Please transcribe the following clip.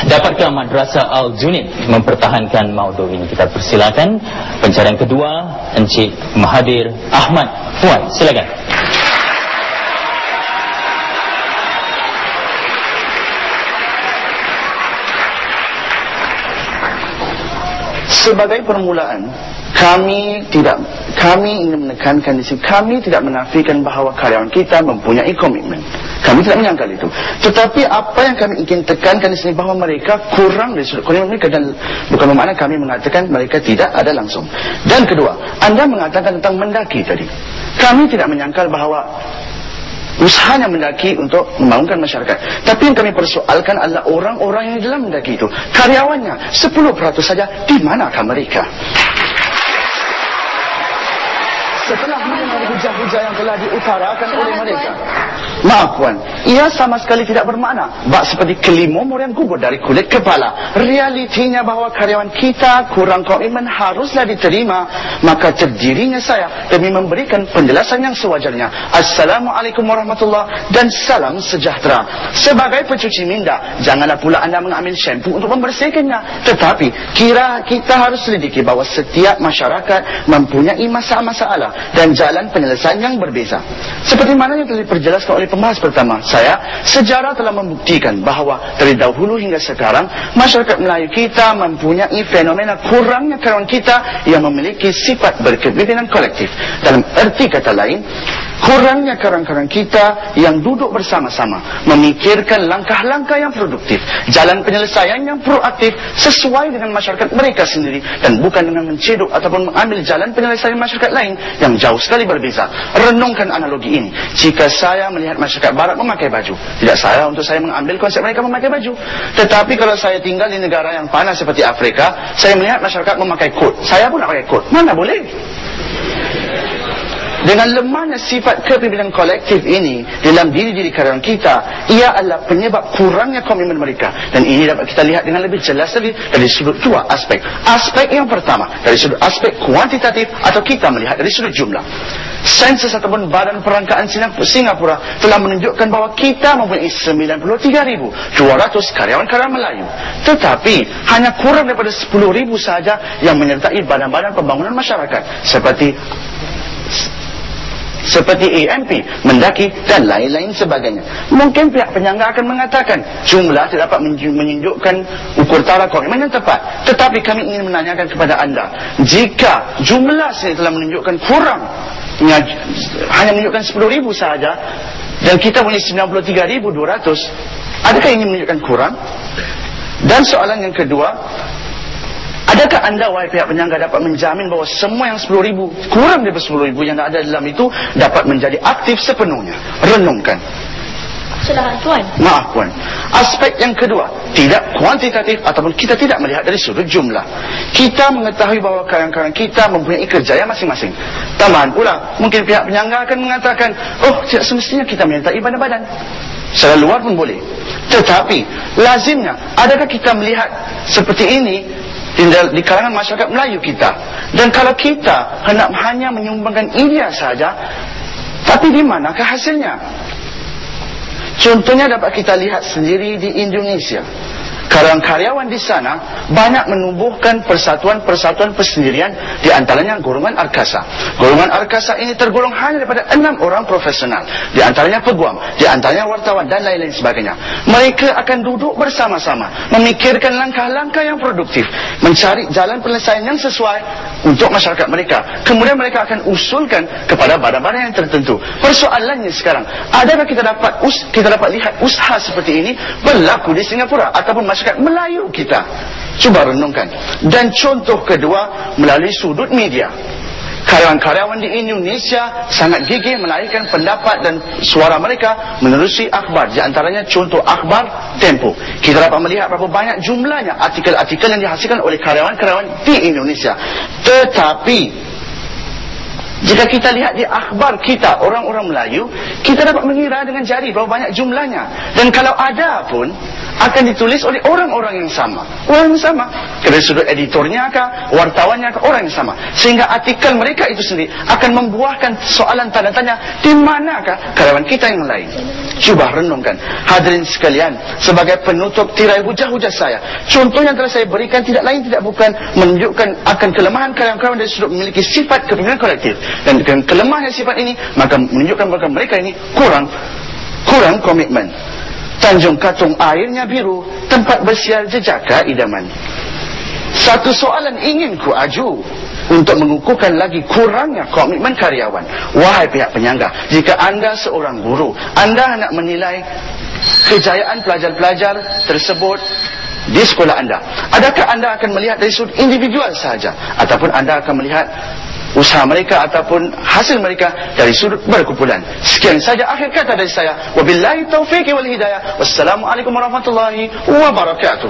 Dapatkah Madrasah Al-Junid mempertahankan maudhu ini? Kita persilakan pencarian kedua, Encik Mahathir Ahmad Puan. Silakan. Sebagai permulaan, kami ingin menekankan di sini, kami tidak menafikan bahawa karyawan kita mempunyai komitmen. Kami tidak menyangkal itu. Tetapi apa yang kami ingin tekankan di sini bahawa mereka kurang dari sudut komitmen mereka, dan bukan bermakna kami mengatakan mereka tidak ada langsung. Dan kedua, Anda mengatakan tentang mendaki tadi. Kami tidak menyangkal bahawa usahanya mendaki untuk membangunkan masyarakat. Tapi yang kami persoalkan adalah orang-orang yang di dalam mendaki itu. Karyawannya 10% saja, di manakah mereka? Setelah mendengar hujah-hujah yang telah diutarakan oleh mereka, maaf Puan, ia sama sekali tidak bermakna bak seperti kelimumur yang gugur dari kulit kepala. Realitinya bahawa karyawan kita kurang komitmen haruslah diterima. Maka terdirinya saya demi memberikan penjelasan yang sewajarnya. Assalamualaikum warahmatullahi dan salam sejahtera. Sebagai pencuci minda, janganlah pula anda mengambil shampoo untuk membersihkannya. Tetapi kita harus selidiki bahawa setiap masyarakat mempunyai masalah-masalah dan jalan penyelesaian yang berbeza. Seperti mana yang telah diperjelaskan oleh pembahas pertama saya, sejarah telah membuktikan bahawa dari dahulu hingga sekarang masyarakat Melayu kita mempunyai fenomena kurangnya karyawan kita yang memiliki sifat berkepimpinan kolektif. Dalam erti kata lain, kurangnya karyawan kita yang duduk bersama-sama memikirkan langkah-langkah yang produktif, jalan penyelesaian yang proaktif sesuai dengan masyarakat mereka sendiri, dan bukan dengan mencedok ataupun mengambil jalan penyelesaian masyarakat lain yang jauh sekali berbeza. Renungkan analogi ini. Jika saya melihat masyarakat barat memakai baju, tidak saya untuk saya mengambil konsep mereka memakai baju. Tetapi kalau saya tinggal di negara yang panas seperti Afrika, saya melihat masyarakat memakai kot, saya pun nak pakai kot. Mana boleh? Dengan lemahnya sifat kepimpinan kolektif ini dalam diri-diri karyawan kita, ia adalah penyebab kurangnya komitmen mereka. Dan ini dapat kita lihat dengan lebih jelas lagi dari sudut dua aspek. Aspek yang pertama, dari sudut aspek kuantitatif, atau kita melihat dari sudut jumlah. Sensus ataupun Badan Perangkaan Singapura telah menunjukkan bahawa kita mempunyai 93,200 karyawan-karyawan Melayu. Tetapi hanya kurang daripada 10,000 sahaja yang menyertai badan-badan pembangunan masyarakat seperti AMP, Mendaki dan lain-lain sebagainya. Mungkin pihak penyangga akan mengatakan jumlah tidak dapat menunjukkan ukur tara komitmen yang tepat. Tetapi kami ingin menanyakan kepada anda, jika jumlah sini telah menunjukkan kurang, hanya menunjukkan 10,000 sahaja, dan kita punya 93,200, adakah ini menunjukkan kurang? Dan soalan yang kedua, adakah anda, wahai pihak penyangga, dapat menjamin bahawa semua yang 10,000, kurang daripada 10,000 yang ada dalam itu dapat menjadi aktif sepenuhnya? Renungkan. Silakan Tuan. Maaf Puan. Aspek yang kedua, tidak kuantitatif ataupun kita tidak melihat dari sudut jumlah. Kita mengetahui bahawa karyawan-karyawan kita mempunyai kerjaya masing-masing. Tambahan pula, mungkin pihak penyangga akan mengatakan, oh, tidak semestinya kita menyertai badan-badan. Secara luar pun boleh. Tetapi lazimnya, adakah kita melihat seperti ini di kalangan masyarakat Melayu kita? Dan kalau kita hanya menyumbangkan idea saja, tapi di manakah hasilnya? Contohnya dapat kita lihat sendiri di Indonesia. Karyawan-karyawan di sana banyak menumbuhkan persatuan-persatuan persendirian, di antaranya golongan Arkasa. Golongan Arkasa ini tergolong hanya daripada 6 orang profesional, di antaranya peguam, di antaranya wartawan dan lain-lain sebagainya. Mereka akan duduk bersama-sama, memikirkan langkah-langkah yang produktif, mencari jalan penyelesaian yang sesuai untuk masyarakat mereka. Kemudian mereka akan usulkan kepada badan-badan yang tertentu. Persoalannya sekarang, adakah kita dapat lihat usaha seperti ini berlaku di Singapura ataupun masyarakat Melayu kita? Cuba renungkan. Dan contoh kedua, melalui sudut media. Karyawan-karyawan di Indonesia sangat gigih melahirkan pendapat dan suara mereka menerusi akhbar. Di antaranya contoh akhbar Tempo. Kita dapat melihat berapa banyak jumlahnya artikel-artikel yang dihasilkan oleh karyawan-karyawan di Indonesia. Tetapi jika kita lihat di akhbar kita, orang-orang Melayu, kita dapat mengira dengan jari berapa banyak jumlahnya. Dan kalau ada pun, akan ditulis oleh orang-orang yang sama. Orang yang sama. Dari sudut editornya kah, wartawannya kah, orang yang sama. Sehingga artikel mereka itu sendiri akan membuahkan soalan tanda tanya, di manakah karyawan kita yang lain? Cuba renungkan. Hadirin sekalian, sebagai penutup tirai hujah-hujah saya, contoh yang telah saya berikan tidak lain tidak bukan menunjukkan akan kelemahan karyawan-karyawan dari sudut memiliki sifat kepemimpinan kolektif. Dan dengan kelemahan sifat ini, maka menunjukkan bahwa mereka ini kurang komitmen. Tanjung Katong airnya biru, tempat bersiar jejaka idaman. Satu soalan ingin ku aju untuk mengukuhkan lagi kurangnya komitmen karyawan. Wahai pihak penyangga, jika anda seorang guru, anda hendak menilai kejayaan pelajar-pelajar tersebut di sekolah anda, adakah anda akan melihat dari sudut individual sahaja, ataupun anda akan melihat usaha mereka ataupun hasil mereka dari sudut berkumpulan? Sekian saja akhir kata dari saya. Wabillahi taufiq wal hidayah. Wassalamualaikum warahmatullahi wabarakatuh.